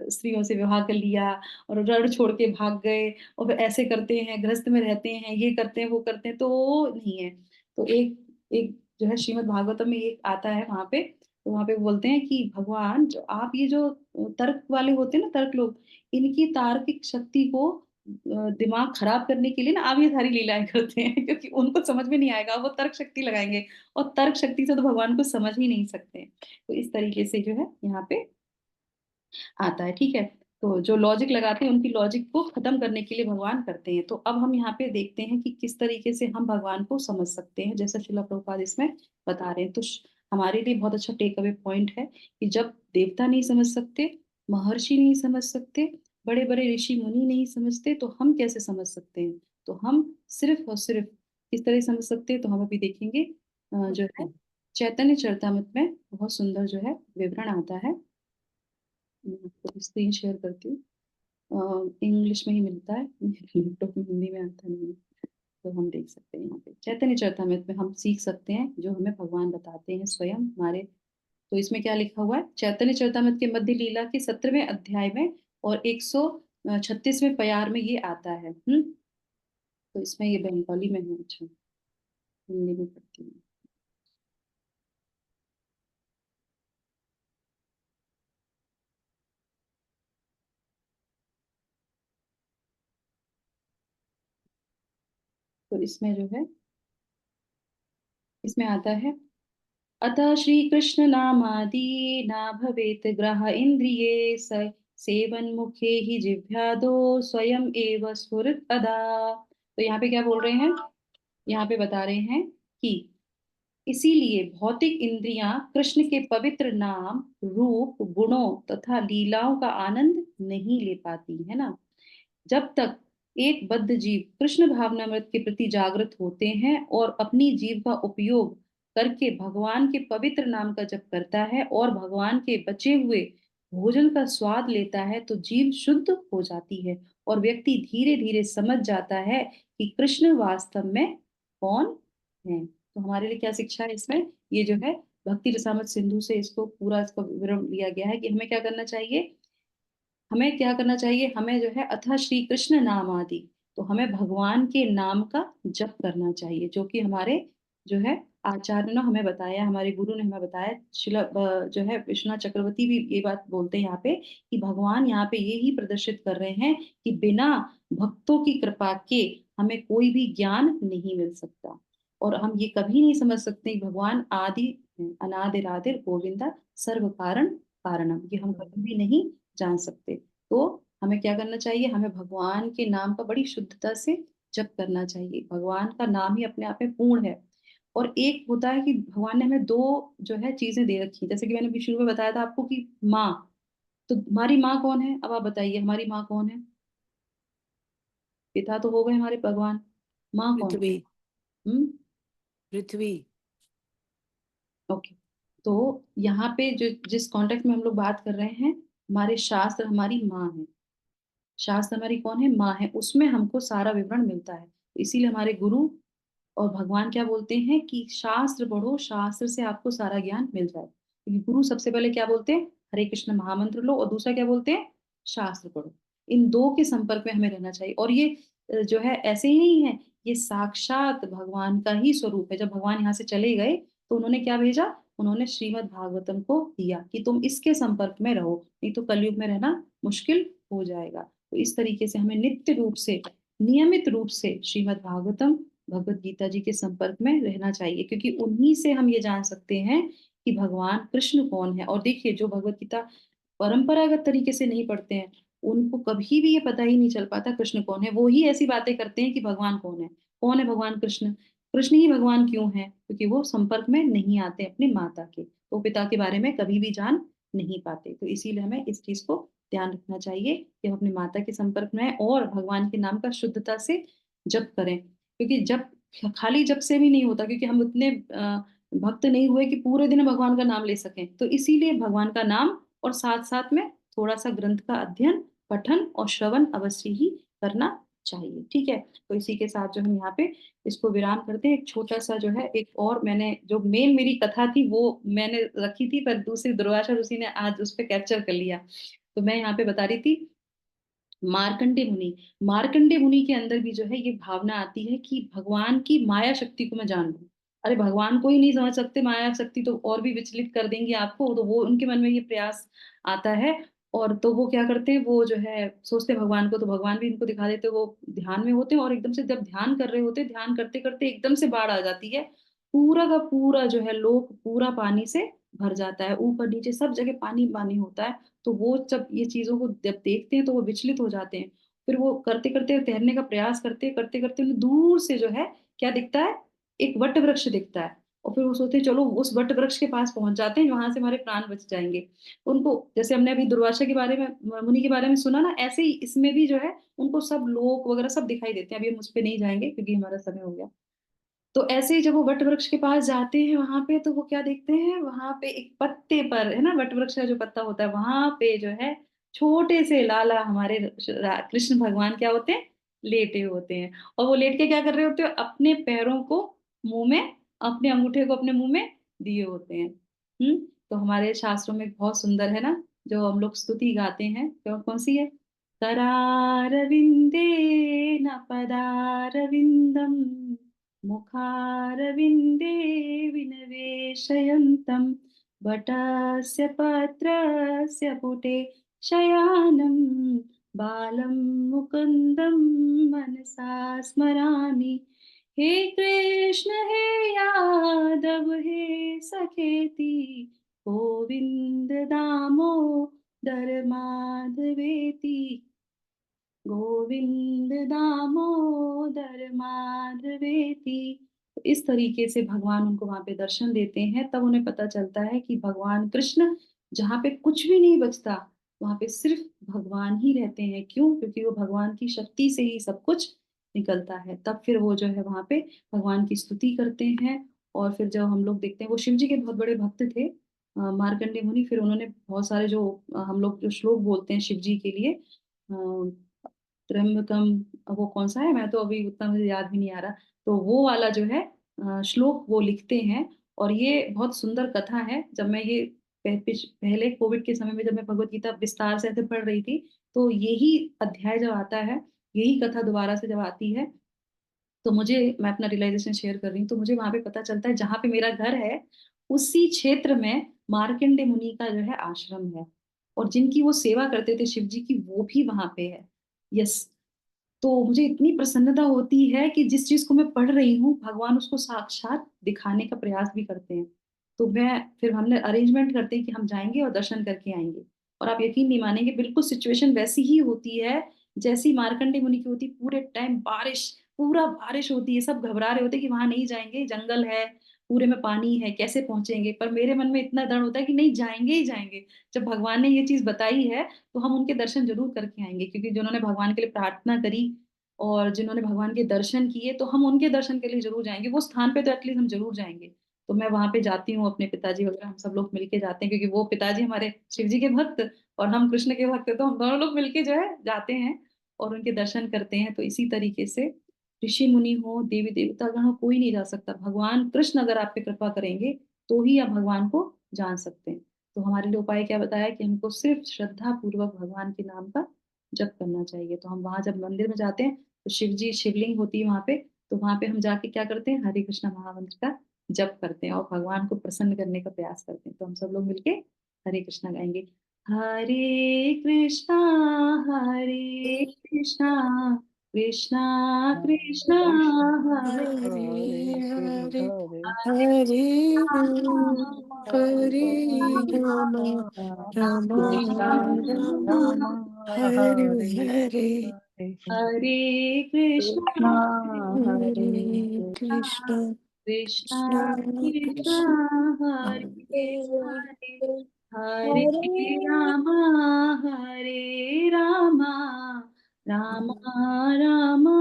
स्त्रियों से विवाह कर लिया और रण छोड़ के भाग गए, और फिर ऐसे करते हैं, गृहस्थ में रहते हैं, ये करते हैं, वो करते हैं, तो नहीं है। तो एक एक जो है श्रीमद् भागवतम में एक आता है वहां पे। तो वहां पे बोलते हैं कि भगवान, जो आप ये जो तर्क वाले होते हैं ना, तर्क लोग, इनकी तार्किक शक्ति को दिमाग खराब करने के लिए ना आप ये सारी लीलाएं करते हैं, क्योंकि उनको समझ में नहीं आएगा, वो तर्क शक्ति लगाएंगे। और तर्क शक्ति से तो भगवान को समझ ही नहीं सकते। तो इस तरीके से जो है यहाँ पे आता है, ठीक है। तो जो लॉजिक लगाते हैं, उनकी लॉजिक को खत्म करने के लिए भगवान करते हैं। तो अब हम यहाँ पे देखते हैं कि किस तरीके से हम भगवान को समझ सकते हैं, जैसा शिला प्रभुपाद इसमें बता रहे हैं। तो हमारे लिए बहुत अच्छा टेक अवे पॉइंट है कि जब देवता नहीं समझ सकते, महर्षि नहीं समझ सकते, बड़े बड़े ऋषि मुनि नहीं समझते, तो हम कैसे समझ सकते हैं? तो हम सिर्फ और सिर्फ किस तरह समझ सकते हैं, तो हम अभी देखेंगे। जो है चैतन्य चरितामृत में बहुत सुंदर जो है विवरण आता है। मैं आपको स्क्रीन शेयर करती हूँ। इंग्लिश में ही मिलता है, मेरे लैपटॉप में हिंदी में आता नहीं है। तो हम देख सकते हैं यहाँ पे चैतन्य चरितामृत में हम सीख सकते हैं जो हमें भगवान बताते हैं स्वयं हमारे। तो इसमें क्या लिखा हुआ है, चैतन्य चरितामृत के मध्य लीला के 17वें अध्याय में और 136वें प्यार में ये आता है। तो इसमें ये बंगाली में है। अच्छा, हिंदी में पढ़ती हूँ। तो इसमें जो है, इसमें आता है, अतः श्री कृष्ण नामादि न भवेत ग्रह इंद्रिये सेवन मुखे ही जिह्वादो स्वयं एव स्फुरत् अदा। तो यहाँ पे क्या बोल रहे हैं, यहाँ पे बता रहे हैं कि इसीलिए भौतिक इंद्रियां कृष्ण के पवित्र नाम, रूप, गुणों तथा लीलाओं का आनंद नहीं ले पाती है ना। जब तक एक बद्ध जीव कृष्ण भावनामृत के प्रति जागृत होते हैं और अपनी जीव का उपयोग करके भगवान के पवित्र नाम का जप करता है और भगवान के बचे हुए भोजन का स्वाद लेता है, तो जीव शुद्ध हो जाती है और व्यक्ति धीरे धीरे समझ जाता है कि कृष्ण वास्तव में कौन है। तो हमारे लिए क्या शिक्षा है इसमें, ये जो है भक्ति रसामृत सिंधु से इसको पूरा इसका विवरण लिया गया है कि हमें क्या करना चाहिए। हमें क्या करना चाहिए, हमें जो है अथा श्री कृष्ण नाम आदि, तो हमें भगवान के नाम का जप करना चाहिए, जो कि हमारे जो है आचार्य ने हमें बताया, हमारे गुरु ने हमें बताया। जो है विश्वनाथ चक्रवर्ती भी ये बात बोलते हैं यहाँ पे कि भगवान यहाँ पे ये ही प्रदर्शित कर रहे हैं कि बिना भक्तों की कृपा के हमें कोई भी ज्ञान नहीं मिल सकता, और हम ये कभी नहीं समझ सकते कि भगवान आदि अनादिरादिर गोविंदा सर्व कारण कारणम, ये हम कभी भी नहीं जान सकते। तो हमें क्या करना चाहिए, हमें भगवान के नाम का बड़ी शुद्धता से जप करना चाहिए। भगवान का नाम ही अपने आप में पूर्ण है। और एक होता है कि भगवान ने हमें दो जो है चीजें दे रखी, जैसे कि मैंने अभी शुरू में बताया था आपको कि माँ, तो हमारी माँ कौन है, अब आप बताइए हमारी माँ कौन है। पिता तो हो गए हमारे भगवान, माँ कौन है। पृथ्वी। हम्म। पृथ्वी। ओके। तो यहाँ पे जो जिस कॉन्टेक्स्ट में हम लोग बात कर रहे हैं, हमारे शास्त्र हमारी माँ है, शास्त्र हमारी कौन है, माँ है, उसमें हमको सारा विवरण मिलता है। तो इसीलिए हमारे गुरु और भगवान क्या बोलते हैं कि शास्त्र पढ़ो, शास्त्र से आपको सारा ज्ञान मिल जाए। क्योंकि गुरु सबसे पहले क्या बोलते हैं, हरे कृष्ण महामंत्र लो, और दूसरा क्या बोलते हैं, शास्त्र पढ़ो। इन दो के संपर्क में हमें रहना चाहिए। और ये जो है ऐसे ही नहीं है, ये साक्षात भगवान का ही स्वरूप है। जब भगवान यहाँ से चले गए तो उन्होंने क्या भेजा, उन्होंने श्रीमद् भागवतम को दिया कि तुम इसके संपर्क में रहो, नहीं तो कलयुग में रहना मुश्किल हो जाएगा। तो इस तरीके से हमें नित्य रूप से, नियमित रूप से श्रीमद् भागवतम, भगवत गीता जी के संपर्क में रहना चाहिए, क्योंकि उन्हीं से हम ये जान सकते हैं कि भगवान कृष्ण कौन है। और देखिए, जो भगवत गीता परंपरागत तरीके से नहीं पढ़ते हैं, उनको कभी भी ये पता ही नहीं चल पाता कृष्ण कौन है। वो ही ऐसी बातें करते हैं कि भगवान कौन है, कौन है भगवान कृष्ण, कृष्ण ही भगवान क्यों है, क्योंकि वो संपर्क में नहीं आते अपनी माता के, तो पिता के बारे में कभी भी जान नहीं पाते। तो इसीलिए हमें इस चीज को ध्यान रखना चाहिए कि हम अपनी माता के संपर्क में आए और भगवान के नाम का शुद्धता से जप करें। क्योंकि जप खाली जप से भी नहीं होता, क्योंकि हम उतने भक्त नहीं हुए कि पूरे दिन भगवान का नाम ले सकें। तो इसीलिए भगवान का नाम और साथ साथ में थोड़ा सा ग्रंथ का अध्ययन, पठन और श्रवण अवश्य ही करना चाहिए। ठीक है, तो इसी के साथ जो हम यहाँ पे इसको विराम करते हैं। एक छोटा सा जो है, एक और मैंने जो मेन मेरी कथा थी वो मैंने रखी थी, पर दूसरी दुर्वासा ऋषि ने आज उस पर कैप्चर कर लिया। तो मैं यहाँ पे बता रही थी मार्कंडे मुनि। मार्कंडे मुनि के अंदर भी जो है ये भावना आती है कि भगवान की माया शक्ति को मैं जान लूं। अरे भगवान को ही नहीं समझ सकते, माया शक्ति तो और भी विचलित कर देंगे आपको। तो वो उनके मन में ये प्रयास आता है, और तो वो क्या करते हैं, वो जो है सोचते हैं भगवान को, तो भगवान भी इनको दिखा देते हैं। वो ध्यान में होते हैं और एकदम से जब ध्यान कर रहे होते हैं, ध्यान करते करते एकदम से बाढ़ आ जाती है, पूरा का पूरा जो है लोक पूरा पानी से भर जाता है, ऊपर नीचे सब जगह पानी पानी होता है। तो वो जब ये चीजों को जब देखते हैं तो वो विचलित हो जाते हैं। फिर वो करते करते तैरने का प्रयास करते करते उन्हें दूर से जो है क्या दिखता है, एक वट वृक्ष दिखता है। और फिर वो सोचते हैं चलो उस वट वृक्ष के पास पहुंच जाते हैं, वहां से हमारे प्राण बच जाएंगे। उनको जैसे हमने अभी दुर्वासा के बारे में, मुनि के बारे में सुना ना, ऐसे ही इसमें भी जो है उनको सब लोक वगैरह सब दिखाई देते हैं। अभी हम उस पर नहीं जाएंगे क्योंकि हमारा समय हो गया। तो ऐसे ही जब वो वट वृक्ष के पास जाते हैं वहां पे, तो वो क्या देखते हैं, वहां पे एक पत्ते पर है ना, वट वृक्ष का जो पत्ता होता है वहां पे जो है छोटे से लाला हमारे कृष्ण भगवान क्या होते हैं, लेटे होते हैं। और वो लेट के क्या कर रहे होते हैं, अपने पैरों को मुंह में, अपने अंगूठे को अपने मुंह में दिए होते हैं। तो हमारे शास्त्रों में बहुत सुंदर है ना, जो हम लोग स्तुति गाते हैं, तो कौन सी है, करारविंदे न पदारविंदम मुखारविन्दे विनिवेशयन्तं वटस्य पत्रस्य पुटे शयानं बालं मुकुन्दं मनसा स्मरामि। हे कृष्ण हे यादव हे सखेति गोविन्द दामोदर माधवेति गोविंद दामोदर माधवेति। तो इस तरीके से भगवान उनको वहां पे दर्शन देते हैं, तब उन्हें पता चलता है कि भगवान कृष्ण जहाँ पे कुछ भी नहीं बचता, वहां पे सिर्फ भगवान ही रहते हैं। क्यों, क्योंकि वो भगवान की शक्ति से ही सब कुछ निकलता है। तब फिर वो जो है वहां पे भगवान की स्तुति करते हैं। और फिर जब हम लोग देखते हैं, वो शिव जी के बहुत बड़े भक्त थे, मार्कंडेय मुनि। फिर उन्होंने बहुत सारे जो हम लोग जो श्लोक बोलते हैं शिव जी के लिए, त्र्यंबकम, वो कौन सा है, मैं तो अभी उतना मुझे याद भी नहीं आ रहा। तो वो वाला जो है श्लोक वो लिखते हैं और ये बहुत सुंदर कथा है। जब मैं ये पहले कोविड के समय में जब मैं भगवत गीता विस्तार से ऐसे पढ़ रही थी, तो यही अध्याय जब आता है, यही कथा दोबारा से जब आती है, तो मैं अपना रियलाइजेशन शेयर कर रही हूँ, तो मुझे वहाँ पे पता चलता है जहाँ पे मेरा घर है, उसी क्षेत्र में मार्कंडे मुनि का जो है आश्रम है और जिनकी वो सेवा करते थे शिव जी की, वो भी वहाँ पे है। यस। तो मुझे इतनी प्रसन्नता होती है कि जिस चीज को मैं पढ़ रही हूँ, भगवान उसको साक्षात दिखाने का प्रयास भी करते हैं। तो फिर हमने अरेंजमेंट करते हैं कि हम जाएंगे और दर्शन करके आएंगे। और आप यकीन नहीं मानेंगे, बिल्कुल सिचुएशन वैसी ही होती है जैसी मार्कंडे मुनि की होती। पूरे टाइम बारिश, पूरा बारिश होती है, सब घबरा रहे होते हैं कि वहां नहीं जाएंगे, जंगल है, पूरे में पानी है, कैसे पहुंचेंगे। पर मेरे मन में इतना डर होता है कि नहीं, जाएंगे ही जाएंगे। जब भगवान ने ये चीज बताई है, तो हम उनके दर्शन जरूर करके आएंगे, क्योंकि जिन्होंने भगवान के लिए प्रार्थना करी और जिन्होंने भगवान के दर्शन किए, तो हम उनके दर्शन के लिए जरूर जाएंगे। वो स्थान पे तो एटलीस्ट हम जरूर जाएंगे। तो मैं वहां पे जाती हूँ, अपने पिताजी वगैरह हम सब लोग मिलके जाते हैं, क्योंकि वो पिताजी हमारे शिव जी के भक्त और हम कृष्ण के भक्त, तो हम दोनों लोग मिलके जो है जाते हैं और उनके दर्शन करते हैं। तो इसी तरीके से ऋषि मुनि हो, देवी देवतागण हो, कोई नहीं जा सकता। भगवान कृष्ण अगर आप पे कृपा करेंगे, तो ही आप भगवान को जान सकते हैं। तो हमारे लिए उपाय क्या बताया कि हमको सिर्फ श्रद्धा पूर्वक भगवान के नाम का जप करना चाहिए। तो हम वहां जब मंदिर में जाते हैं, तो शिव जी शिवलिंग होती है वहां पे, तो वहां पे हम जाके क्या करते हैं, हरे कृष्णा महामंत्र का जप करते हैं और भगवान को प्रसन्न करने का प्रयास करते हैं। तो हम सब लोग मिलके हरे कृष्णा गाएंगे। हरे कृष्णा, हरे कृष्णा, कृष्णा कृष्णा, हरे हरे हरे हरे हरे राम हरे राम राम राम हरे हरे हरे कृष्णा, कृष्णा हरे हरे कृष्ण कृष्णा कृष्ण कृष्णा, कृष्ण हरे हरे, हरे हरे रामा, हरे रामा, रामा रामा,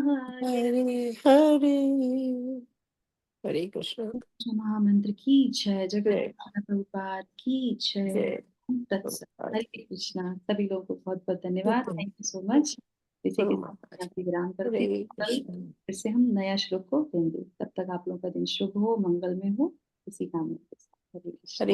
हरे हरे हरे हरे कृष्ण महामंत्र की जय। जगत जय प्रभुपाद की जय। जय तत्सत। हरे कृष्णा। सभी लोगों को बहुत बहुत धन्यवाद। हरे थैंक यू सो मच। इसी के साथ महाराज यहाँ पे विराम करते हरे हैं। कल कृष्ण फिर से हम नया श्लोक को लेंगे। तब तक आप लोगों का दिन शुभ हो, मंगलमय हो, इसी कामना के साथ। हरे कृष्णा। हरे